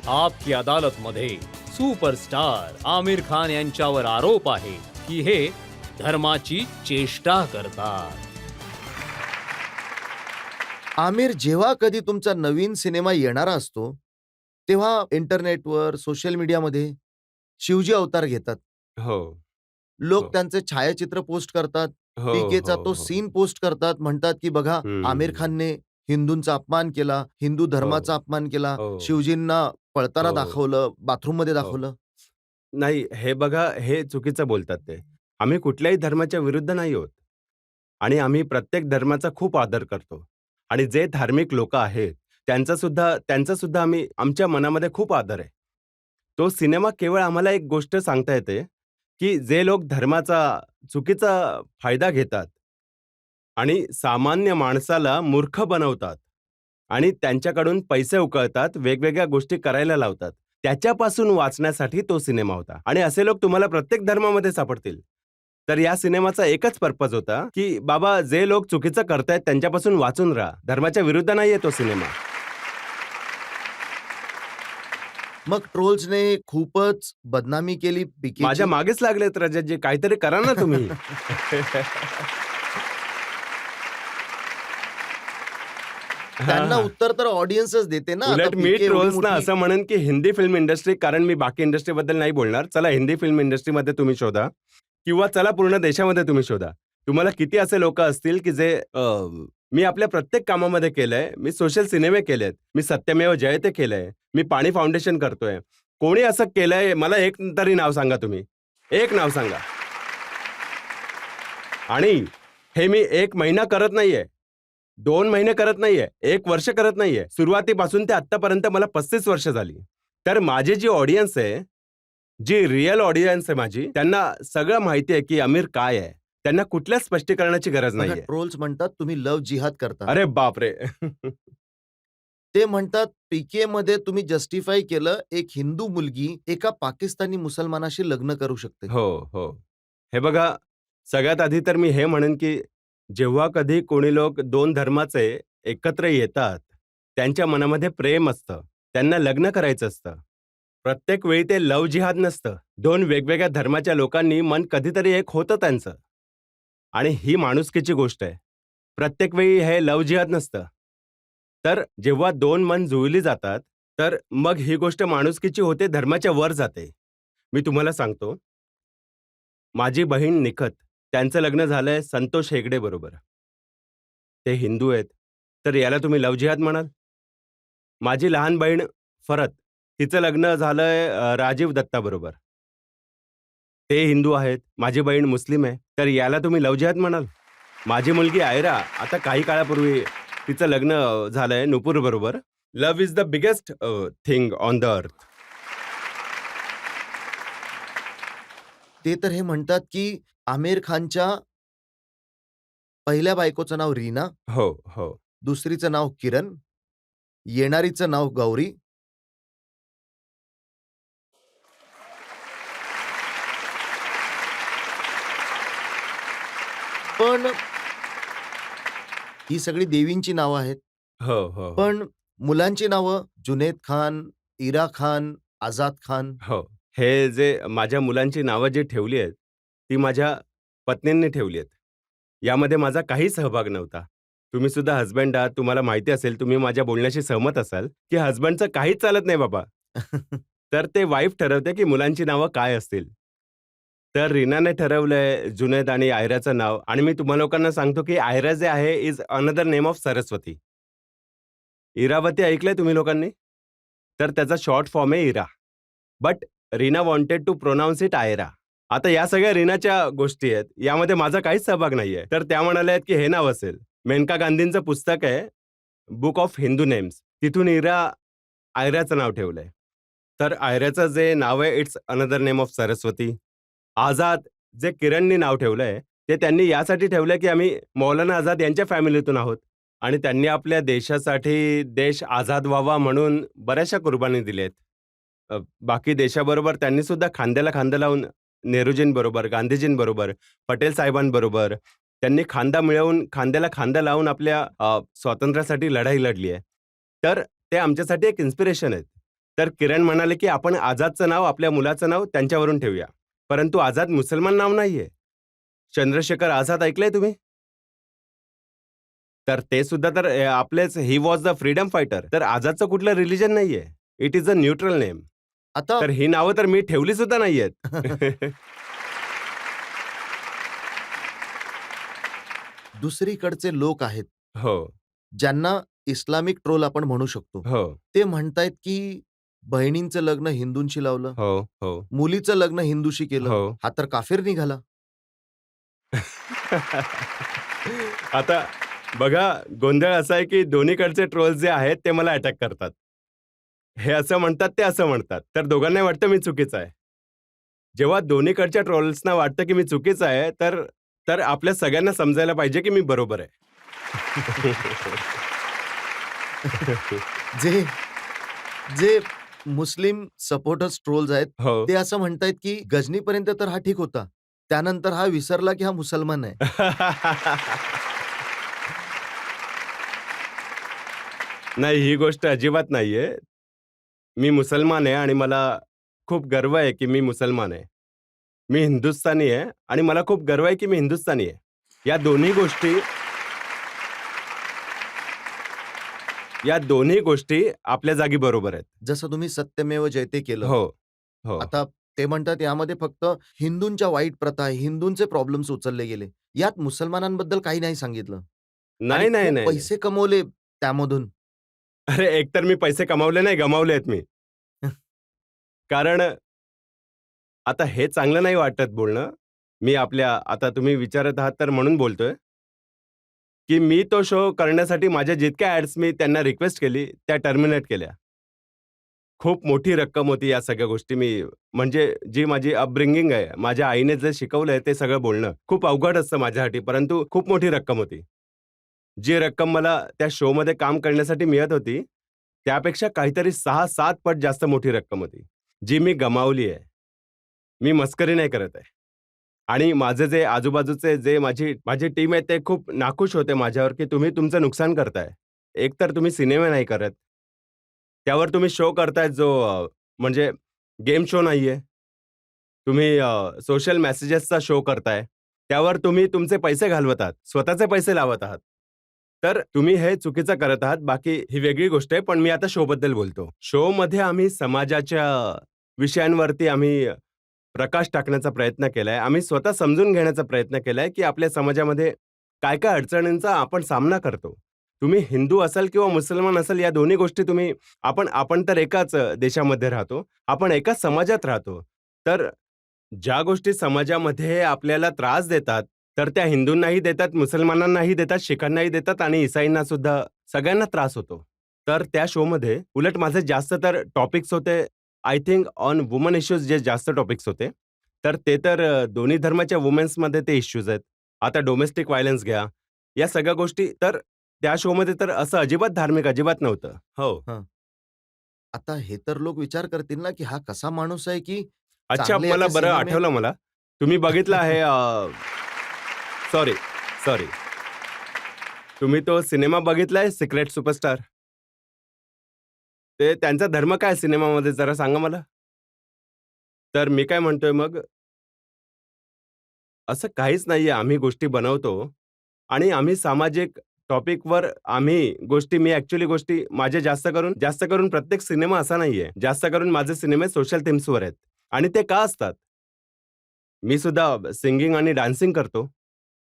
आपकी अदालत मध्ये सुपरस्टार आमिर खान यांच्यावर आरोप आहे की हे धर्माची चेष्टा करतात. आमिर, जेव्हा कधी तुमचा नवीन सिनेमा येणारा असतो, तेव्हा इंटरनेटवर, सोशल मीडियामध्ये शिवजी अवतार घेतात. हो, लोक हो. त्यांचे छायाचित्र पोस्ट करतात. हो, पीकेचा हो, तो हो. सीन पोस्ट करतात. म्हणतात, की बघा आमिर हं. खानने हिंदूंचा अपमान केला, हिंदू धर्माचा हो, अपमान केला, हो, शिवजींना पळताना हो, दाखवलं, बाथरूममध्ये हो. दाखवलं. नाही, हे बघा, हे चुकीचं बोलतात ते. आम्ही कुठल्याही धर्माच्या विरुद्ध नाही आहोत आणि आम्ही प्रत्येक धर्माचा खूप आदर करतो आणि जे धार्मिक लोकं आहेत, त्यांचा सुद्धा आम्ही आमच्या मनामध्ये खूप आदर आहे. तो सिनेमा केवळ आम्हाला एक गोष्ट सांगता येते, की जे लोक धर्माचा चुकीचा फायदा घेतात आणि सामान्य माणसाला मूर्ख बनवतात आणि त्यांच्याकडून पैसे उकळतात, वेगवेगळ्या गोष्टी करायला लावतात. त्याच्यापासून वाचण्यासाठी तो सिनेमा होता आणि असे लोक तुम्हाला प्रत्येक धर्मामध्ये सापडतील. तर या सिनेमाचा एकच पर्पज होता, की बाबा जे लोक चुकीचं करतायत त्यांच्यापासून वाचून राहा. धर्माच्या विरुद्ध नाहीये तो सिनेमा. मग ट्रोल्सने खूपच बदनामी केली पीकेची. माझ्या मागेच लागलेत रजतजी, काहीतरी करा ना तुम्ही. त्यांना हां. उत्तर तर ऑडियन्सच देते ना. आता उलट मी पीके एवढी ट्रोल्सना मोठी असं म्हणेन, की हिंदी फिल्म इंडस्ट्री, कारण मी बाकी इंडस्ट्रीबद्दल नाही बोलणार. चला हिंदी फिल्म इंडस्ट्रीमध्ये तुम्ही शोधा किंवा चला पूर्ण देशामध्ये तुम्ही शोधा. तुम्हाला किती असे लोकं असतील, की जे मी आपल्या प्रत्येक कामामध्ये केलंय. मी सोशल सिनेमे केलेत. मी सत्यमेव जयते केलंय. मी पाणी फाउंडेशन करतोय. कोणी असं केलंय मला एक तरी नाव सांगा तुम्ही. एक नाव सांगा. आणि हे मी 1 महिना करत नाहीये. 2 महिने करत नाहीये, 1 वर्ष करत नाहीये. सुरुवातीपासून ते आत्तापर्यंत मला 35 वर्ष झाली. तर माझी जी ऑडियन्स आहे, जी रिअल ऑडियन्स आहे माझी, त्यांना सगळं माहिती आहे, की आमिर काय आहे. त्यांना कुठल्याच स्पष्टीकरणाची गरज बघा, नाहीये. ट्रोल्स म्हणतात तुम्ही लव्ह जिहाद करता. अरे बापरे! ते म्हणतात पीकेमध्ये तुम्ही जस्टिफाय केलं, एक हिंदू मुलगी एका पाकिस्तानी मुसलमानाशी लग्न करू शकते. हो, हो. हे बघा, सगळ्यात आधी तर मी हे म्हणेन, की जेव्हा कधी कोणी लोक 2 धर्माचे एकत्र येतात, त्यांच्या मनामध्ये प्रेम असतं. त्यांना लग्न करायचं असतं. प्रत्येक वेळी ते लव्ह जिहाद नसतं. 2 वेगवेगळ्या धर्माच्या लोकांनी मन कधीतरी एक होतं त्यांचं. आणि ही माणुसकीची गोष्ट आहे. प्रत्येक वेळी हे लव्ह जिहाद नसतं. तर जेव्हा 2 मन जुळली जातात, तर मग ही गोष्ट माणुसकीची होते, धर्माच्या वर जाते. मी तुम्हाला सांगतो, माझी बहीण निखत, त्यांचं लग्न झालंय संतोष हेगडे बरोबर. ते हिंदू आहेत. तर याला तुम्ही लव्ह जिहाद म्हणाल? माझी लहान बहीण फरत, तिचं लग्न झालंय राजीव दत्ता बरोबर. ते हिंदू आहेत. माझी बहीण मुस्लिम आहे. तर याला तुम्ही लव्ह जिहाद म्हणाल? माझी मुलगी आयरा, आता काही काळापूर्वी तिचं लग्न झालंय नुपूर बरोबर. Love is the biggest thing on the earth. ते तर हे म्हणतात, की आमिर खानच्या पहिल्या बायकोचं नाव रीना, हो, हो. दुसरीचं नाव किरण, येणारीचं नाव गौरी. पण ही सगळी देवींची नावं आहेत. हो, हो, हो. पण मुलांची नावं जुनैद खान, इरा खान, आझाद खान. हो. हे जे माझ्या मुलांची नावं जी ठेवली आहेत, ती माझ्या पत्नींनी ठेवली आहेत. यामध्ये माझा काही सहभाग नव्हता. तुम्ही सुद्धा हसबँड आहात, तुम्हाला माहिती असेल, तुम्ही माझ्या बोलण्याशी सहमत असाल, की हसबँडचं काहीच चालत नाही बाबा. तर ते वाईफ ठरवते, की मुलांची नावं काय असतील. तर रीनाने ठरवलंय जुनैद आणि आयराचं नाव आणि मी तुम्हा लोकांना सांगतो, की आयरा जे आहे is another name of Saraswati. Iravati ऐकलंय तुम्ही लोकांनी? तर त्याचा शॉर्ट फॉर्म आहे Ira. But Reena wanted to pronounce it Ayra. आता या सगळ्या रीनाच्या गोष्टी आहेत. यामध्ये माझा काहीच सहभाग नाहीये. तर त्या म्हणाल्या आहेत, की हे नाव असेल. मेनका गांधींचं पुस्तक आहे, बुक ऑफ हिंदू नेम्स. तिथून आयराचं नाव ठेवलंय. तर आयराचं जे नाव आहे it's another name of Saraswati. Azad जे किरणनी नाव ठेवलंय, ते त्यांनी यासाठी ठेवलंय, की आम्ही मौलाना आझाद यांच्या फॅमिलीतून आहोत. आणि त्यांनी आपल्या देशासाठी देश आझाद व्हावा म्हणून बऱ्याचशा कुर्बानी दिल्यात. बाकी देशाबरोबर त्यांनी सुद्धा खांद्याला खांदा लावून नेहरूजींबरोबर, गांधीजींबरोबर, पटेल साहेबांबरोबर त्यांनी खांदा मिळवून खांद्याला खांदा लावून आपल्या स्वातंत्र्यासाठी लढाई लढली आहे. तर ते आमच्यासाठी एक इन्स्पिरेशन आहेत. तर किरण म्हणाले की आपण आझादचं नाव आपल्या मुलाचं नाव त्यांच्यावरून ठेवूया. परंतु आझाद मुसलमान नाव नाहीये. चंद्रशेखर आझाद ऐकलंय तुम्ही? तर ते सुद्धा तर आपलेच, he was the freedom fighter. तर आझादचं कुठलं रिलिजन नाहीये. It is a neutral name. आता तर ही नावं तर मी ठेवली सुद्धा नाहीयेत. दुसरीकडचे लोक आहेत हो, ज्यांना इस्लामिक ट्रोल आपण म्हणू शकतो. हो, ते म्हणतायत की बहिणींचं लग्न हिंदूंशी लावलं, हो, हो, मुलीचं लग्न हिंदूशी केलं, हो. हा तर काफिर निघाला. आता बघा, गोंधळ असा आहे की दोन्हीकडचे ट्रोल्स जे आहेत ते मला अटॅक करतात. हे असं म्हणतात, ते असं म्हणतात. तर दोघांनाही वाटतं मी चुकीचा आहे. जेव्हा दोन्हीकडच्या ट्रोल्सना वाटतं की मी चुकीचा आहे, तर तर आपल्या सगळ्यांना समजायला पाहिजे की मी बरोबर आहे. जे जे मुस्लिम सपोर्टर्स ट्रोल्स आहेत, हो. ते असं म्हणतायत की गजनीपर्यंत तर हा ठीक होता. त्यानंतर हा विसरला की हा मुसलमान आहे. नाही, ही गोष्ट अजिबात नाहीये. मी मुसलमान आहे आणि मला खूप गर्व आहे की मी मुसलमान आहे. मी हिंदुस्थानी आहे आणि मला खूप गर्व आहे की मी हिंदुस्थानी आहे. या दोन्ही गोष्टी या दोन्ही गोष्टी आपल्या जागी बरोबर आहेत. जसं तुम्ही सत्यमेव जयते केलं. हो, हो. आता ते म्हणतात यामध्ये फक्त हिंदूंच्या वाईट प्रथा, हिंदूंचे प्रॉब्लेम्स उचलले गेले. यात मुसलमानांबद्दल काही नाही सांगितलं आणि नाही, नाही, खूप नाही. पैसे कमवले त्यामधून. अरे, एकतर मी पैसे कमावले नाही, गमावले आहेत मी. कारण आता हे चांगलं नाही वाटत बोलणं. मी आता तुम्ही विचारत आहात तर म्हणून बोलतोय, की मी तो शो करण्यासाठी माझ्या जितक्या ॲड्स मी त्यांना रिक्वेस्ट केली, त्या टर्मिनेट केल्या. खूप मोठी रक्कम होती या सगळ्या गोष्टी म्हणजे जी माझी अपब्रिंगिंग आहे, माझ्या आईने जे शिकवलंय ते सगळं बोलणं खूप अवघड असतं माझ्यासाठी, परंतु खूप मोठी रक्कम होती. जी रक्कम मला त्या शोमध्ये काम करण्यासाठी मिळत होती, त्यापेक्षा काहीतरी 6-7 पट जास्त मोठी रक्कम होती, जी मी गमावली आहे. मी मस्करी नाही करत आहे. आणि माझे जे आजूबाजूचे जे माझी टीम आहे ते खूप नाखुश होते माझ्यावर, की तुम्ही तुमचं नुकसान करताय. एकतर तुम्ही सिनेमे नाही करत. त्यावर तुम्ही शो करताय जो म्हणजे गेम शो नाहीये. तुम्ही सोशल मेसेजेसचा शो करताय. त्यावर तुम्ही तुमचे पैसे घालवत आहात. स्वतःचे पैसे लावत आहात. तर तुम्ही हे चुकीचं करत आहात. बाकी ही वेगळी गोष्ट आहे, पण मी आता शोबद्दल बोलतो. शोमध्ये आम्ही समाजाच्या विषयांवरती आम्ही प्रकाश टाकण्याचा प्रयत्न केलाय. आम्ही स्वतः समजून घेण्याचा प्रयत्न केलाय, की आपल्या समाजामध्ये काय-काय अडचणींचा आपण सामना करतो. तुम्ही हिंदू असाल किंवा मुसलमान असाल, या दोन्ही गोष्टी आपण तर एकाच देशामध्ये राहतो. आपण एकाच समाजात राहतो. तर ज्या गोष्टी समाजामध्ये आपल्याला त्रास देतात, तर त्या हिंदूंनाही देतात, मुसलमानांनाही देतात, शीखांनाही देतात आणि ईसाईंना सुद्धा सगळ्यांना त्रास होतो. तर त्या शोमध्ये उलट माझे जास्त तर टॉपिक्स होते, I think on woman issues जे जास्त टॉपिक्स होते. तर ते तर दोन्ही धर्माच्या वुमेन्समध्ये ते इश्यूज आहेत. आता डोमेस्टिक व्हायलन्स घ्या, या सगळ्या गोष्टी तर त्या शोमध्ये तर असं अजिबात धार्मिक अजिबात नव्हतं. हो. हं. आता हे तर लोक विचार करतील ना, की हा कसा माणूस आहे, की अच्छा, चांगले मला याचे बरं सिनेमे आठवलं मला. तुम्ही बघितलं आहे सॉरी, सॉरी. तुम्ही तो सिनेमा बघितलाय सिक्रेट सुपरस्टार? ते त्यांचा धर्म काय सिनेमामध्ये जरा सांगा मला? तर मी काय म्हणतोय मग, असं काहीच नाहीये. आम्ही गोष्टी बनवतो आणि आम्ही सामाजिक टॉपिकवर मी ॲक्चुअली गोष्टी माझे जास्त करून प्रत्येक सिनेमा असा नाहीये. जास्त करून माझे सिनेमे सोशल थीम्सवर आहेत आणि ते का असतात? मी सुद्धा सिंगिंग आणि डान्सिंग करतो.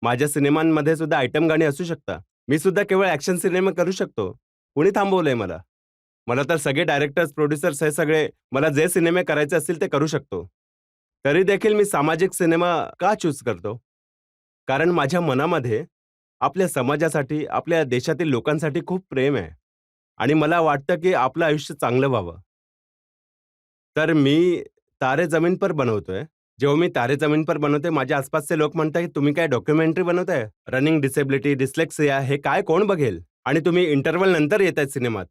माझ्या सिनेमांमध्ये सुद्धा आयटम गाणी असू शकतात. मी सुद्धा केवळ ॲक्शन सिनेमा करू शकतो. कुणी थांबवलंय मला? मला तर सगळे डायरेक्टर्स, प्रोड्युसर्स हे सगळे मला जे सिनेमे करायचे असतील ते करू शकतो. तरी देखील मी सामाजिक सिनेमा का चूज करतो? कारण माझ्या मनामध्ये आपल्या समाजासाठी, आपल्या देशातील लोकांसाठी खूप प्रेम आहे आणि मला वाटतं की आपलं आयुष्य चांगलं व्हावं. तर मी तारे जमीन पर बनवतोय. जेव्हा मी तारे जमीन पर बनवतोय, माझ्या आसपासचे लोक म्हणताय, की "तुम्ही काय डॉक्युमेंटरी बनवताय? रनिंग डिसेबिलिटी, डिस्लेक्सिया हे काय कोण बघेल? आणि तुम्ही इंटरव्हल नंतर येतायत सिनेमात.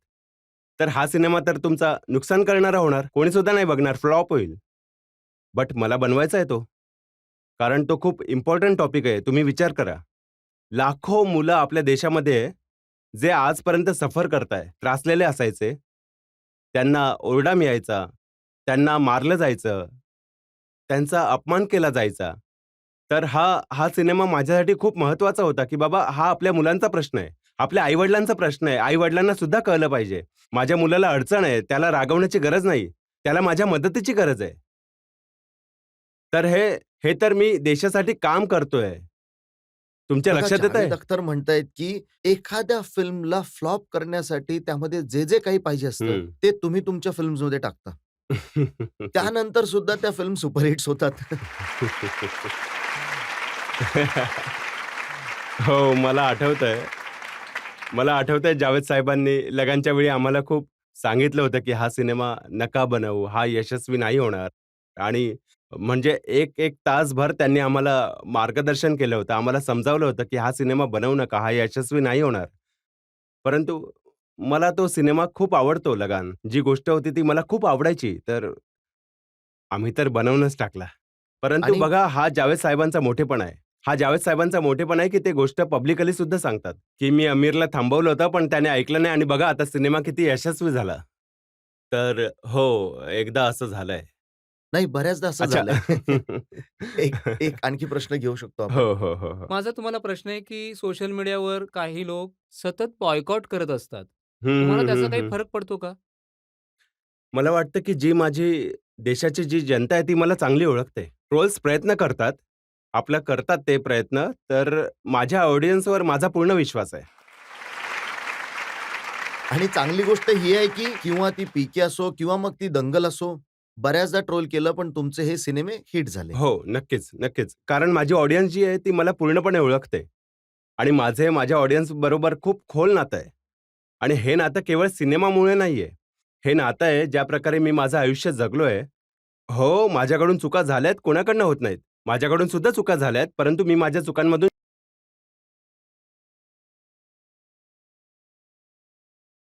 तर हा सिनेमा तर तुमचा नुकसान करणारा होणार. कोणी सुद्धा नाही बघणार, फ्लॉप होईल." बट मला बनवायचा आहे तो. कारण तो खूप इम्पोर्टंट टॉपिक आहे. तुम्ही विचार करा. लाखो मुलं आपल्या देशामध्ये जे आजपर्यंत सफर करताय, त्रासलेले असायचे. त्यांना ओरडा मिळायचा, त्यांना मारलं जायचं, त्यांचा अपमान केला जायचा. तर हा सिनेमा माझ्यासाठी खूप महत्त्वाचा होता, की बाबा हा आपल्या मुलांचा प्रश्न आहे. आपल्या आई-वडिलांचा प्रश्न आहे. आई-वडिलांना सुद्धा कळलं पाहिजे. माझ्या मुलाला अडचण आहे, त्याला रागवण्याची गरज नाही. त्याला माझ्या मदतीची गरज आहे. तर हे तर मी देशासाठी काम करतोय. तुमच्या बघा, लक्षात येतंय? जावेद अख्तर म्हणतायत, की एखाद्या फिल्मला फ्लॉप करण्यासाठी त्यामध्ये जे काही पाहिजे असतं, हं. ते तुम्ही तुमच्या फिल्म्समध्ये टाकता. त्यानंतर सुद्धा त्या फिल्म सुपरहिट्स होतात. हो, मला आठवतंय जावेद साहेबांनी लगानच्या वेळी आम्हाला खूप सांगितलं होतं, की हा सिनेमा नका बनवू, हा यशस्वी नाही होणार. आणि म्हणजे एक तासभर त्यांनी आम्हाला मार्गदर्शन केलं होतं. आम्हाला समजावलं होतं, की हा सिनेमा बनवू नका, हा यशस्वी नाही होणार. परंतु मला तो सिनेमा खूप आवडतो लगान. जी गोष्ट होती ती मला खूप आवडायची. तर आम्ही तर बनवूनच टाकला. परंतु आणि बघा हा जावेद साहेबांचा मोठेपणा आहे. हा जावेद साहेबांचा मोठेपणा आहे, की ते गोष्ट पब्लिकली सुद्धा सांगतात, की मी आमिरला थांबवलं होतं, पण त्याने ऐकलं नाही आणि बघा आता सिनेमा किती यशस्वी झाला. तर हो, एकदा असं झालंय. नाही, बऱ्याचदा असं अच्छा. झालंय. एक एक आणखी प्रश्न घेऊ शकतो आपण. हो, हो, हो, हो. माझा तुम्हाला प्रश्न आहे, की सोशल मीडियावर काही लोक सतत बॉयकॉट करत असतात. हं, तुम्हाला हं, त्याचा हं, काही हं. फरक पडतो का? मला वाटतं, की देशाची जी जनता आहे ती मला चांगली ओळखते. ट्रोल्स प्रयत्न करतात. आपलं करतात ते प्रयत्न. तर माझ्या ऑडियन्सवर माझा पूर्ण विश्वास आहे. आणि चांगली गोष्ट ही आहे, की किंवा ती पीके असो किंवा मग ती दंगल असो, बऱ्याचदा ट्रोल केलं, पण तुमचे हे सिनेमे हिट झाले. हो, नक्कीच, नक्कीच. कारण माझी ऑडियन्स जी आहे ती मला पूर्णपणे ओळखते आणि माझ्या ऑडियन्स बरोबर खूप खोल नातं आहे आणि हे नातं केवळ सिनेमामुळे नाहीये. हे नातं आहे ज्या प्रकारे मी माझं आयुष्य जगलोय. हो, माझ्याकडून चुका झाल्यात, कोणाकडनं होत नाहीत. माझ्याकडून सुद्धा चुका झाल्यात, परंतु मी माझ्या चुकांमधून